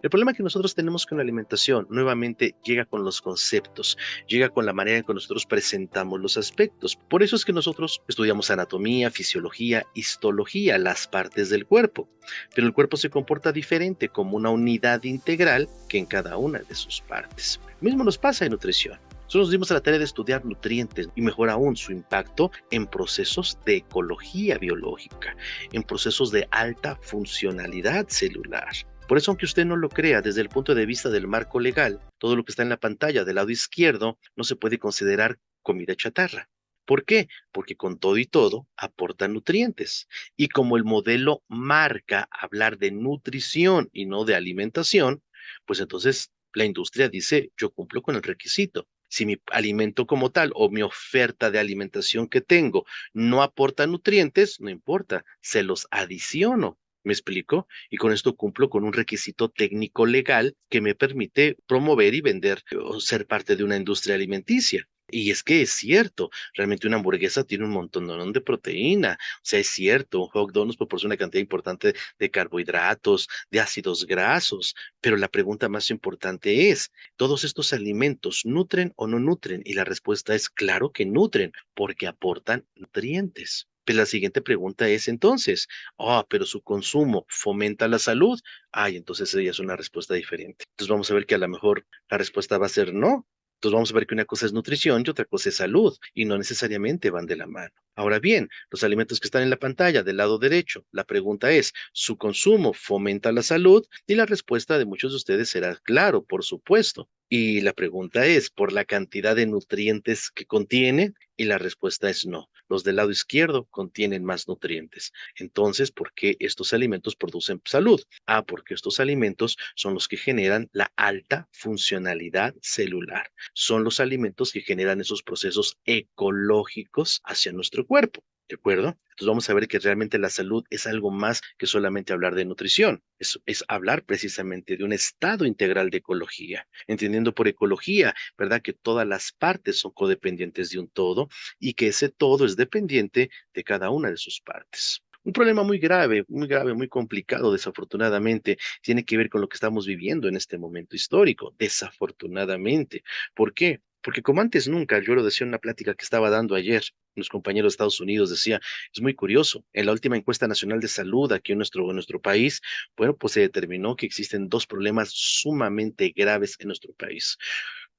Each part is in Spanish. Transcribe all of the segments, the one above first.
El problema que nosotros tenemos con la alimentación, nuevamente, llega con los conceptos, llega con la manera en que nosotros presentamos los aspectos. Por eso es que nosotros estudiamos anatomía, fisiología, histología, las partes del cuerpo. Pero el cuerpo se comporta diferente como una unidad integral que en cada una de sus partes. Lo mismo nos pasa en nutrición. Nosotros nos dimos a la tarea de estudiar nutrientes y mejor aún su impacto en procesos de ecología biológica, en procesos de alta funcionalidad celular. Por eso, aunque usted no lo crea, desde el punto de vista del marco legal, todo lo que está en la pantalla del lado izquierdo no se puede considerar comida chatarra. ¿Por qué? Porque con todo y todo aporta nutrientes. Y como el modelo marca hablar de nutrición y no de alimentación, pues entonces la industria dice, yo cumplo con el requisito. Si mi alimento como tal o mi oferta de alimentación que tengo no aporta nutrientes, no importa, se los adiciono. ¿Me explico? Y con esto cumplo con un requisito técnico legal que me permite promover y vender o ser parte de una industria alimenticia. Y es que es cierto, realmente una hamburguesa tiene un montón de proteína. O sea, es cierto, un hot dog nos proporciona una cantidad importante de carbohidratos, de ácidos grasos. Pero la pregunta más importante es, ¿todos estos alimentos nutren o no nutren? Y la respuesta es claro que nutren, porque aportan nutrientes. Pero la siguiente pregunta es entonces, pero su consumo fomenta la salud. Ay, entonces ella es una respuesta diferente. Entonces vamos a ver que a lo mejor la respuesta va a ser no. Entonces vamos a ver que una cosa es nutrición y otra cosa es salud, y no necesariamente van de la mano. Ahora bien, los alimentos que están en la pantalla del lado derecho, la pregunta es, ¿su consumo fomenta la salud? Y la respuesta de muchos de ustedes será claro, por supuesto. Y la pregunta es, ¿por la cantidad de nutrientes que contiene? Y la respuesta es no. Los del lado izquierdo contienen más nutrientes. Entonces, ¿por qué estos alimentos producen salud? Porque estos alimentos son los que generan la alta funcionalidad celular. Son los alimentos que generan esos procesos ecológicos hacia nuestro cuerpo. ¿De acuerdo? Entonces vamos a ver que realmente la salud es algo más que solamente hablar de nutrición. Es hablar precisamente de un estado integral de ecología. Entendiendo por ecología, ¿verdad? Que todas las partes son codependientes de un todo y que ese todo es dependiente de cada una de sus partes. Un problema muy grave, muy complicado, desafortunadamente, tiene que ver con lo que estamos viviendo en este momento histórico, desafortunadamente. ¿Por qué? Porque como antes nunca, yo lo decía en una plática que estaba dando ayer, los compañeros de Estados Unidos decía, es muy curioso, en la última encuesta nacional de salud aquí en nuestro país, bueno, pues se determinó que existen dos problemas sumamente graves en nuestro país.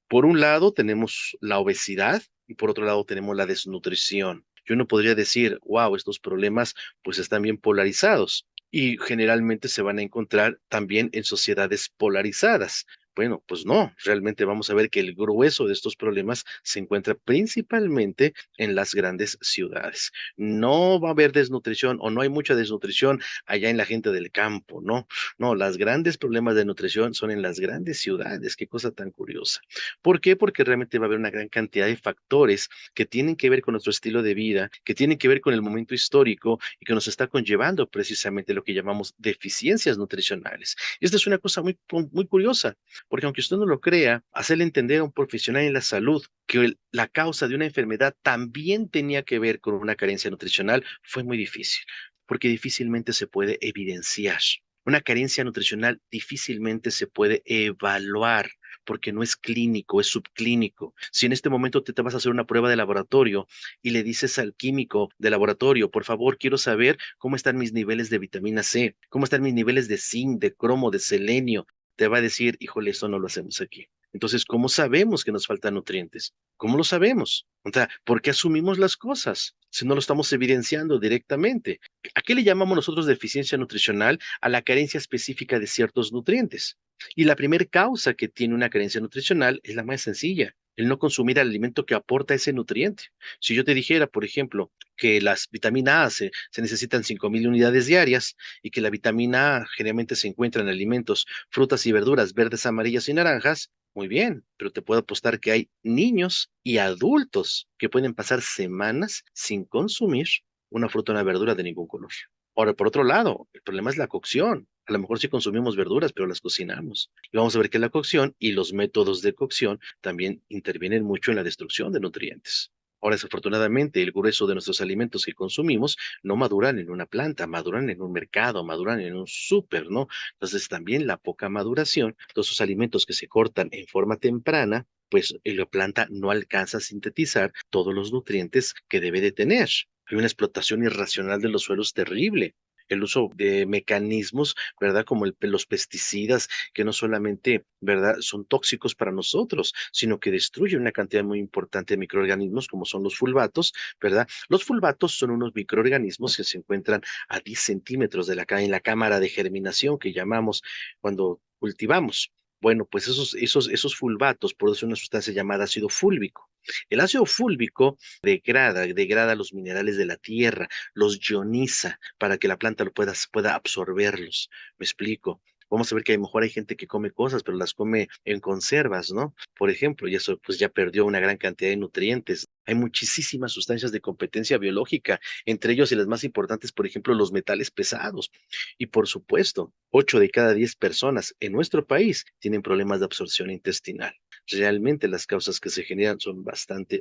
Por un lado tenemos la obesidad y por otro lado tenemos la desnutrición. Yo no podría decir, wow, estos problemas pues están bien polarizados y generalmente se van a encontrar también en sociedades polarizadas. Bueno, pues no, realmente vamos a ver que el grueso de estos problemas se encuentra principalmente en las grandes ciudades. No va a haber desnutrición o no hay mucha desnutrición allá en la gente del campo, ¿no? No, los grandes problemas de nutrición son en las grandes ciudades. Qué cosa tan curiosa. ¿Por qué? Porque realmente va a haber una gran cantidad de factores que tienen que ver con nuestro estilo de vida, que tienen que ver con el momento histórico y que nos está conllevando precisamente lo que llamamos deficiencias nutricionales. Y esta es una cosa muy curiosa, porque aunque usted no lo crea, hacerle entender a un profesional en la salud que la causa de una enfermedad también tenía que ver con una carencia nutricional fue muy difícil, porque difícilmente se puede evidenciar. Una carencia nutricional difícilmente se puede evaluar porque no es clínico, es subclínico. Si en este momento te vas a hacer una prueba de laboratorio y le dices al químico de laboratorio, por favor, quiero saber cómo están mis niveles de vitamina C, cómo están mis niveles de zinc, de cromo, de selenio, te va a decir, híjole, eso no lo hacemos aquí. Entonces, ¿cómo sabemos que nos faltan nutrientes? ¿Cómo lo sabemos? O sea, ¿por qué asumimos las cosas si no lo estamos evidenciando directamente? ¿A qué le llamamos nosotros deficiencia nutricional? A la carencia específica de ciertos nutrientes. Y la primera causa que tiene una carencia nutricional es la más sencilla, el no consumir el alimento que aporta ese nutriente. Si yo te dijera, por ejemplo, que las vitamina A se necesitan 5.000 unidades diarias y que la vitamina A generalmente se encuentra en alimentos, frutas y verduras verdes, amarillas y naranjas, muy bien, pero te puedo apostar que hay niños y adultos que pueden pasar semanas sin consumir una fruta o una verdura de ningún color. Ahora, por otro lado, el problema es la cocción. A lo mejor sí consumimos verduras, pero las cocinamos. Y vamos a ver que la cocción y los métodos de cocción también intervienen mucho en la destrucción de nutrientes. Ahora, desafortunadamente, el grueso de nuestros alimentos que consumimos no maduran en una planta, maduran en un mercado, maduran en un súper, ¿no? Entonces, también la poca maduración, todos esos alimentos que se cortan en forma temprana, pues la planta no alcanza a sintetizar todos los nutrientes que debe de tener. Hay una explotación irracional de los suelos terrible. El uso de mecanismos, ¿verdad? Como los pesticidas, que no solamente, ¿verdad? Son tóxicos para nosotros, sino que destruyen una cantidad muy importante de microorganismos, como son los fulvatos, ¿verdad? Los fulvatos son unos microorganismos que se encuentran a 10 centímetros de en la cámara de germinación que llamamos cuando cultivamos. Bueno, pues esos fulvatos producen una sustancia llamada ácido fúlvico. El ácido fúlvico degrada los minerales de la tierra, los ioniza para que la planta pueda absorberlos. ¿Me explico? Vamos a ver que a lo mejor hay gente que come cosas, pero las come en conservas, ¿no? Por ejemplo, y eso pues ya perdió una gran cantidad de nutrientes. Hay muchísimas sustancias de competencia biológica, entre ellos y las más importantes, por ejemplo, los metales pesados. Y por supuesto, 8 de cada 10 personas en nuestro país tienen problemas de absorción intestinal. Realmente las causas que se generan son bastante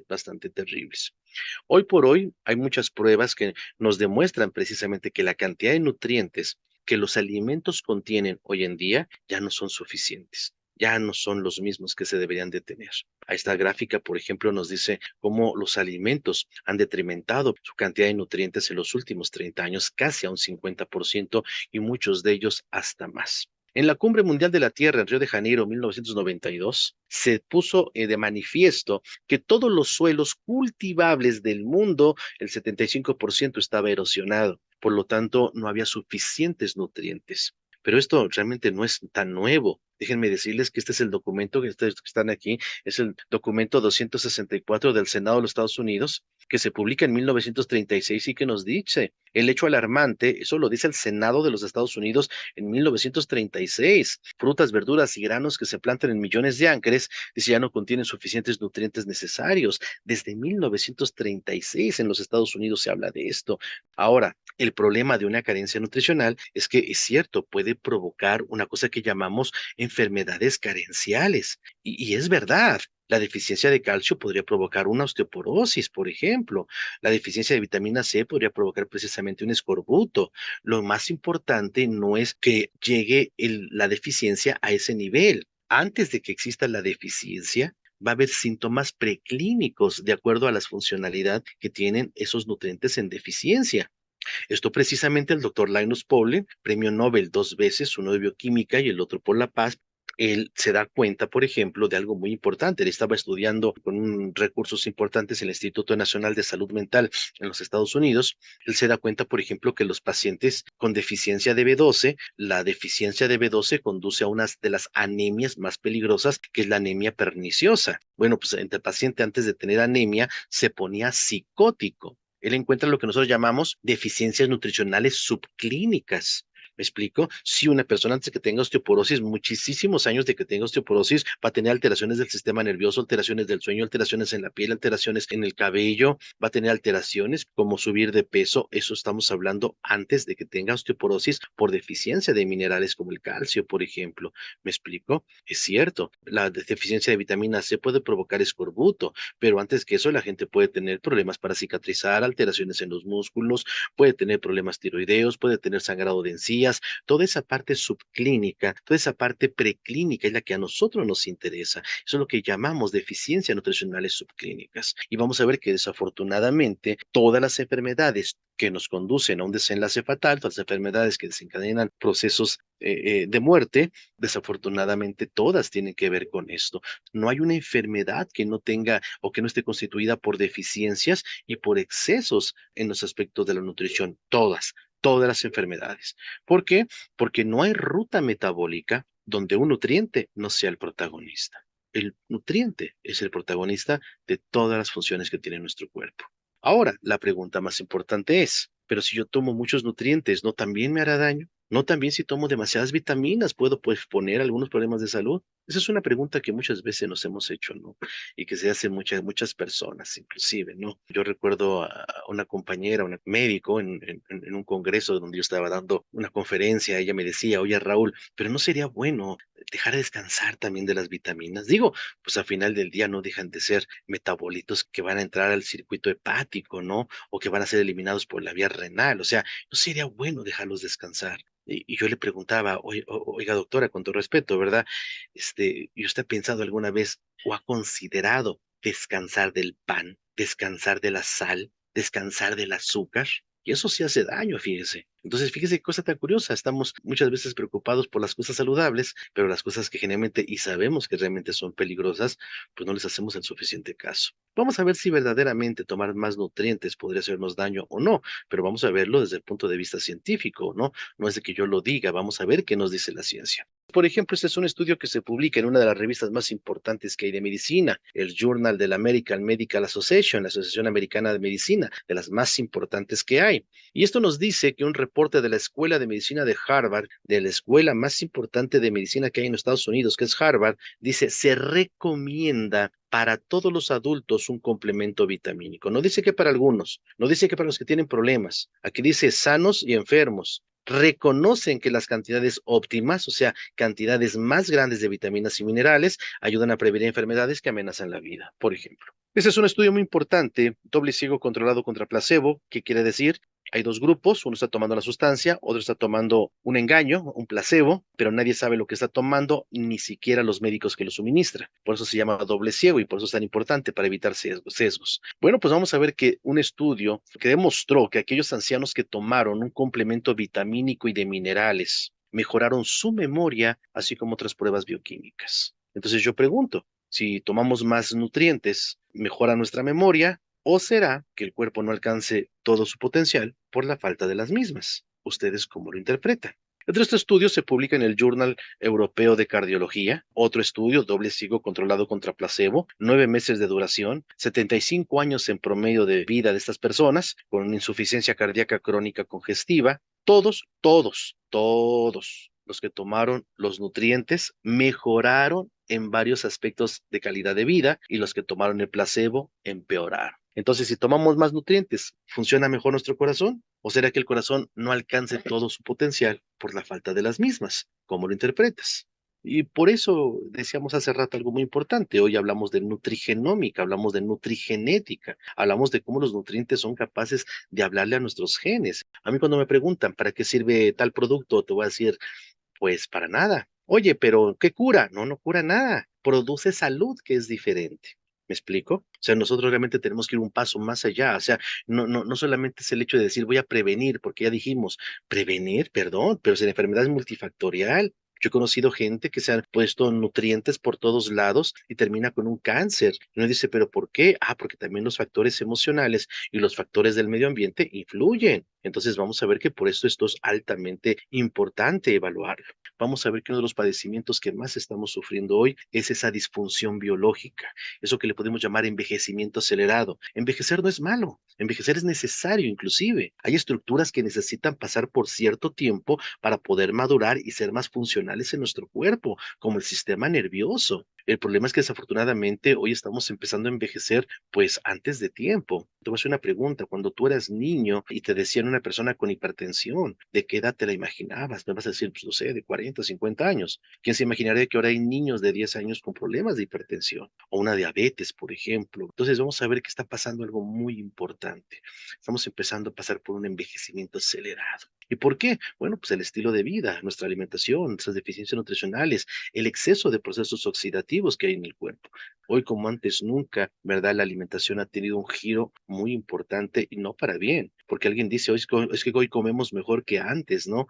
terribles. Hoy por hoy hay muchas pruebas que nos demuestran precisamente que la cantidad de nutrientes que los alimentos contienen hoy en día ya no son suficientes, ya no son los mismos que se deberían de tener. A esta gráfica, por ejemplo, nos dice cómo los alimentos han detrimentado su cantidad de nutrientes en los últimos 30 años, casi a un 50% y muchos de ellos hasta más. En la Cumbre Mundial de la Tierra en Río de Janeiro, 1992, se puso de manifiesto que todos los suelos cultivables del mundo, el 75% estaba erosionado, por lo tanto no había suficientes nutrientes. Pero esto realmente no es tan nuevo. Déjenme decirles que este es el documento que ustedes que están aquí, es el documento 264 del Senado de los Estados Unidos, que se publica en 1936 y que nos dice el hecho alarmante, eso lo dice el Senado de los Estados Unidos en 1936, frutas, verduras y granos que se plantan en millones de acres, dice ya no contienen suficientes nutrientes necesarios. Desde 1936 en los Estados Unidos se habla de esto. Ahora, el problema de una carencia nutricional es que es cierto, puede provocar una cosa que llamamos enfermedades carenciales. Y es verdad. La deficiencia de calcio podría provocar una osteoporosis, por ejemplo. La deficiencia de vitamina C podría provocar precisamente un escorbuto. Lo más importante no es que llegue la deficiencia a ese nivel. Antes de que exista la deficiencia, va a haber síntomas preclínicos de acuerdo a la funcionalidad que tienen esos nutrientes en deficiencia. Esto precisamente el doctor Linus Pauling, premio Nobel 2 veces, uno de bioquímica y el otro por la paz, él se da cuenta, por ejemplo, de algo muy importante. Él estaba estudiando con recursos importantes en el Instituto Nacional de Salud Mental en los Estados Unidos. Él se da cuenta, por ejemplo, que los pacientes con deficiencia de B12, la deficiencia de B12 conduce a una de las anemias más peligrosas, que es la anemia perniciosa. Bueno, pues el paciente antes de tener anemia se ponía psicótico. Él encuentra lo que nosotros llamamos deficiencias nutricionales subclínicas. ¿Me explico? Si una persona antes de que tenga osteoporosis, muchísimos años de que tenga osteoporosis, va a tener alteraciones del sistema nervioso, alteraciones del sueño, alteraciones en la piel, alteraciones en el cabello, va a tener alteraciones como subir de peso. Eso estamos hablando antes de que tenga osteoporosis por deficiencia de minerales como el calcio, por ejemplo. ¿Me explico? Es cierto, la deficiencia de vitamina C puede provocar escorbuto, pero antes que eso la gente puede tener problemas para cicatrizar, alteraciones en los músculos, puede tener problemas tiroideos, puede tener sangrado de encías, toda esa parte subclínica, toda esa parte preclínica es la que a nosotros nos interesa. Eso es lo que llamamos deficiencias nutricionales subclínicas. Y vamos a ver que desafortunadamente todas las enfermedades que nos conducen a un desenlace fatal, todas las enfermedades que desencadenan procesos de muerte, desafortunadamente todas tienen que ver con esto. No hay una enfermedad que no tenga o que no esté constituida por deficiencias y por excesos en los aspectos de la nutrición. Todas las enfermedades. ¿Por qué? Porque no hay ruta metabólica donde un nutriente no sea el protagonista. El nutriente es el protagonista de todas las funciones que tiene nuestro cuerpo. Ahora, la pregunta más importante es, pero si yo tomo muchos nutrientes, ¿no también me hará daño? ¿No también si tomo demasiadas vitaminas puedo pues, poner algunos problemas de salud? Esa es una pregunta que muchas veces nos hemos hecho, ¿no? Y que se hace muchas personas, inclusive, ¿no? Yo recuerdo a una compañera, un médico, en un congreso donde yo estaba dando una conferencia, ella me decía, oye, Raúl, pero no sería bueno dejar descansar también de las vitaminas. Digo, pues al final del día no dejan de ser metabolitos que van a entrar al circuito hepático, ¿no? O que van a ser eliminados por la vía renal. O sea, no sería bueno dejarlos descansar. Y yo le preguntaba, oiga, doctora, con todo respeto, ¿verdad? ¿Y usted ha pensado alguna vez o ha considerado descansar del pan, descansar de la sal, descansar del azúcar? Y eso sí hace daño, fíjese. Entonces, fíjese qué cosa tan curiosa. Estamos muchas veces preocupados por las cosas saludables, pero las cosas que generalmente y sabemos que realmente son peligrosas, pues no les hacemos el suficiente caso. Vamos a ver si verdaderamente tomar más nutrientes podría hacernos daño o no, pero vamos a verlo desde el punto de vista científico, ¿no? No es de que yo lo diga, vamos a ver qué nos dice la ciencia. Por ejemplo, este es un estudio que se publica en una de las revistas más importantes que hay de medicina, el Journal de la American Medical Association, la Asociación Americana de Medicina, de las más importantes que hay. Y esto nos dice que un reporte de la Escuela de Medicina de Harvard, de la escuela más importante de medicina que hay en Estados Unidos, que es Harvard, dice, se recomienda para todos los adultos un complemento vitamínico. No dice que para algunos, no dice que para los que tienen problemas. Aquí dice sanos y enfermos. Reconocen que las cantidades óptimas, o sea, cantidades más grandes de vitaminas y minerales, ayudan a prevenir enfermedades que amenazan la vida, por ejemplo. Este es un estudio muy importante, doble ciego controlado contra placebo, ¿qué quiere decir? Hay dos grupos, uno está tomando la sustancia, otro está tomando un engaño, un placebo, pero nadie sabe lo que está tomando, ni siquiera los médicos que lo suministran. Por eso se llama doble ciego y por eso es tan importante para evitar sesgos. Bueno, pues vamos a ver que un estudio que demostró que aquellos ancianos que tomaron un complemento vitamínico y de minerales mejoraron su memoria, así como otras pruebas bioquímicas. Entonces yo pregunto, si tomamos más nutrientes, ¿mejora nuestra memoria? ¿O será que el cuerpo no alcance todo su potencial por la falta de las mismas? ¿Ustedes cómo lo interpretan? Otro este estudio se publica en el Journal Europeo de Cardiología. Otro estudio, doble ciego controlado contra placebo, 9 meses de duración, 75 años en promedio de vida de estas personas con insuficiencia cardíaca crónica congestiva. Todos los que tomaron los nutrientes mejoraron en varios aspectos de calidad de vida y los que tomaron el placebo empeoraron. Entonces, si tomamos más nutrientes, ¿funciona mejor nuestro corazón? ¿O será que el corazón no alcance todo su potencial por la falta de las mismas? ¿Cómo lo interpretas? Y por eso decíamos hace rato algo muy importante. Hoy hablamos de nutrigenómica, hablamos de nutrigenética, hablamos de cómo los nutrientes son capaces de hablarle a nuestros genes. A mí cuando me preguntan para qué sirve tal producto, te voy a decir, pues para nada. Oye, pero ¿qué cura? No, no cura nada. Produce salud, que es diferente. ¿Me explico? O sea, nosotros realmente tenemos que ir un paso más allá. O sea, no solamente es el hecho de decir voy a prevenir, porque ya dijimos, prevenir, perdón, pero si la enfermedad es multifactorial. Yo he conocido gente que se han puesto nutrientes por todos lados y termina con un cáncer. Y uno dice, ¿pero por qué? Ah, porque también los factores emocionales y los factores del medio ambiente influyen. Entonces vamos a ver que por eso esto es altamente importante evaluarlo. Vamos a ver que uno de los padecimientos que más estamos sufriendo hoy es esa disfunción biológica, eso que le podemos llamar envejecimiento acelerado. Envejecer no es malo, envejecer es necesario inclusive. Hay estructuras que necesitan pasar por cierto tiempo para poder madurar y ser más funcionales en nuestro cuerpo, como el sistema nervioso. El problema es que desafortunadamente hoy estamos empezando a envejecer pues antes de tiempo. Te voy a hacer una pregunta, cuando tú eras niño y te decían una persona con hipertensión, ¿de qué edad te la imaginabas? Me vas a decir, pues no sé, de 40, 50 años. ¿Quién se imaginaría que ahora hay niños de 10 años con problemas de hipertensión o una diabetes, por ejemplo? Entonces vamos a ver que está pasando algo muy importante. Estamos empezando a pasar por un envejecimiento acelerado. ¿Y por qué? Bueno, pues el estilo de vida, nuestra alimentación, nuestras deficiencias nutricionales, el exceso de procesos oxidativos que hay en el cuerpo. Hoy como antes nunca, ¿verdad? La alimentación ha tenido un giro muy importante y no para bien, porque alguien dice, hoy es que hoy comemos mejor que antes, ¿no?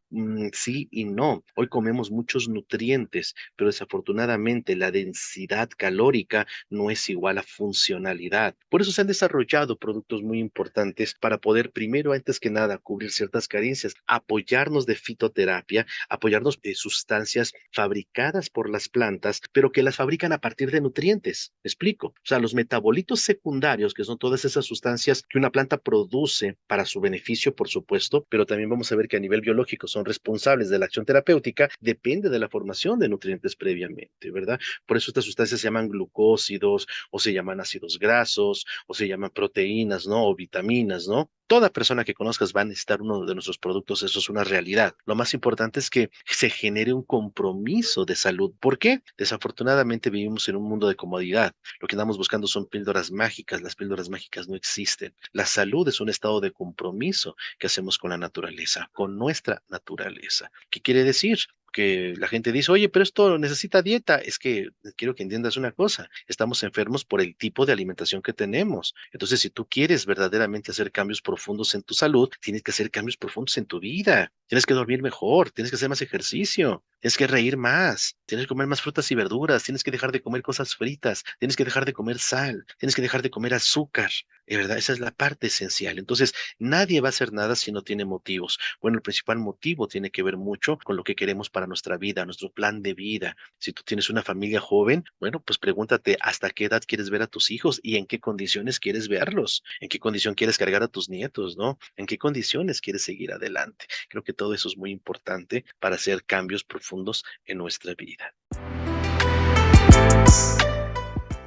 Sí y no. Hoy comemos muchos nutrientes, pero desafortunadamente la densidad calórica no es igual a funcionalidad. Por eso se han desarrollado productos muy importantes para poder, primero, antes que nada, cubrir ciertas carencias, apoyarnos de fitoterapia, apoyarnos de sustancias fabricadas por las plantas, pero que las fabrican a partir de nutrientes. ¿Me explico? O sea, los metabolitos secundarios, que son todas esas sustancias que una planta produce para su beneficio, por supuesto, pero también vamos a ver que a nivel biológico son responsables de la acción terapéutica, depende de la formación de nutrientes previamente, ¿verdad? Por eso estas sustancias se llaman glucósidos, o se llaman ácidos grasos, o se llaman proteínas, ¿no? O vitaminas, ¿no? Toda persona que conozcas va a necesitar uno de nuestros productos, eso es una realidad. Lo más importante es que se genere un compromiso de salud. ¿Por qué? Desafortunadamente vivimos en un mundo de comodidad. Lo que andamos buscando son píldoras mágicas. Las píldoras mágicas no existen. La salud es un estado de compromiso que hacemos con la naturaleza, con nuestra naturaleza. ¿Qué quiere decir? Que la gente dice, oye, pero esto necesita dieta. Es que quiero que entiendas una cosa, estamos enfermos por el tipo de alimentación que tenemos. Entonces, si tú quieres verdaderamente hacer cambios profundos en tu salud, tienes que hacer cambios profundos en tu vida. Tienes que dormir mejor, tienes que hacer más ejercicio, tienes que reír más, tienes que comer más frutas y verduras, tienes que dejar de comer cosas fritas, tienes que dejar de comer sal, tienes que dejar de comer azúcar. De verdad, esa es la parte esencial. Entonces, nadie va a hacer nada si no tiene motivos. Bueno, el principal motivo tiene que ver mucho con lo que queremos para nuestra vida, nuestro plan de vida. Si tú tienes una familia joven, bueno, pues pregúntate hasta qué edad quieres ver a tus hijos y en qué condiciones quieres verlos, en qué condición quieres cargar a tus nietos, ¿no? En qué condiciones quieres seguir adelante. Creo que todo eso es muy importante para hacer cambios profundos en nuestra vida.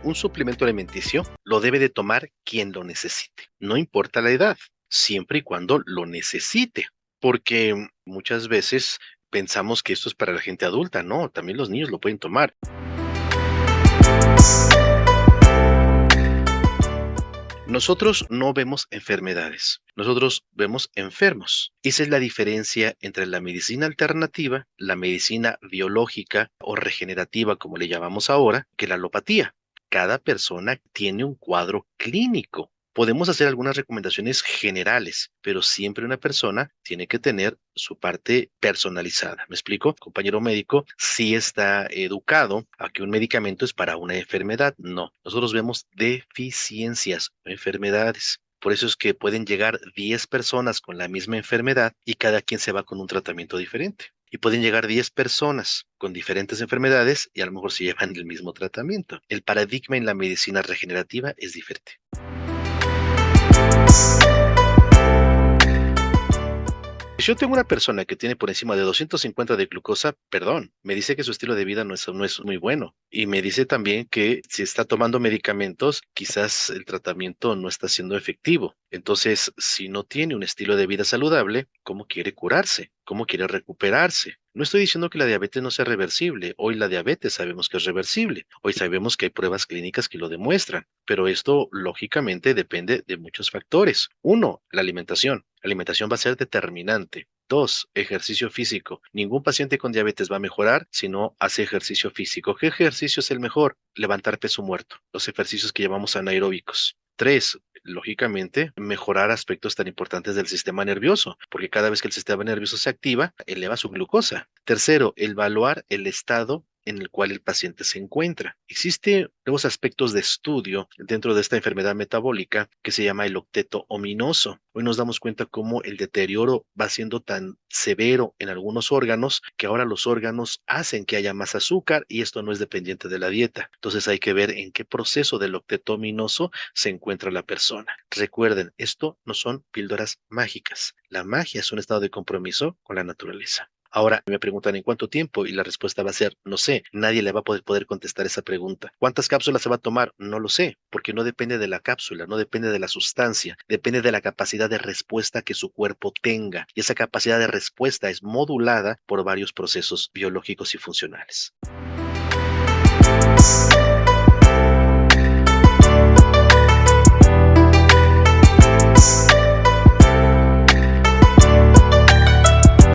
Un suplemento alimenticio lo debe de tomar quien lo necesite, no importa la edad, siempre y cuando lo necesite, porque muchas veces pensamos que esto es para la gente adulta, no, también los niños lo pueden tomar. Nosotros no vemos enfermedades, nosotros vemos enfermos. Esa es la diferencia entre la medicina alternativa, la medicina biológica o regenerativa, como le llamamos ahora, que la alopatía. Cada persona tiene un cuadro clínico. Podemos hacer algunas recomendaciones generales, pero siempre una persona tiene que tener su parte personalizada. ¿Me explico? El compañero médico sí está educado a que un medicamento es para una enfermedad. No, nosotros vemos deficiencias, no enfermedades. Por eso es que pueden llegar 10 personas con la misma enfermedad y cada quien se va con un tratamiento diferente. Y pueden llegar 10 personas con diferentes enfermedades y a lo mejor se llevan el mismo tratamiento. El paradigma en la medicina regenerativa es diferente. Si yo tengo una persona que tiene por encima de 250 de glucosa, perdón, me dice que su estilo de vida no es muy bueno. Y me dice también que si está tomando medicamentos, quizás el tratamiento no está siendo efectivo. Entonces, si no tiene un estilo de vida saludable, ¿cómo quiere curarse? ¿Cómo quiere recuperarse? No estoy diciendo que la diabetes no sea reversible. Hoy la diabetes sabemos que es reversible. Hoy sabemos que hay pruebas clínicas que lo demuestran. Pero esto, lógicamente, depende de muchos factores. Uno, la alimentación. La alimentación va a ser determinante. Dos, ejercicio físico. Ningún paciente con diabetes va a mejorar si no hace ejercicio físico. ¿Qué ejercicio es el mejor? Levantar peso muerto. Los ejercicios que llamamos anaeróbicos. Tres, lógicamente, mejorar aspectos tan importantes del sistema nervioso, porque cada vez que el sistema nervioso se activa, eleva su glucosa. Tercero, evaluar el estado en el cual el paciente se encuentra. Existen nuevos aspectos de estudio dentro de esta enfermedad metabólica que se llama el octeto ominoso. Hoy nos damos cuenta cómo el deterioro va siendo tan severo en algunos órganos que ahora los órganos hacen que haya más azúcar y esto no es dependiente de la dieta. Entonces hay que ver en qué proceso del octeto ominoso se encuentra la persona. Recuerden, esto no son píldoras mágicas. La magia es un estado de compromiso con la naturaleza. Ahora me preguntan en cuánto tiempo y la respuesta va a ser, no sé, nadie le va a poder contestar esa pregunta. ¿Cuántas cápsulas se va a tomar? No lo sé, porque no depende de la cápsula, no depende de la sustancia, depende de la capacidad de respuesta que su cuerpo tenga. Y esa capacidad de respuesta es modulada por varios procesos biológicos y funcionales.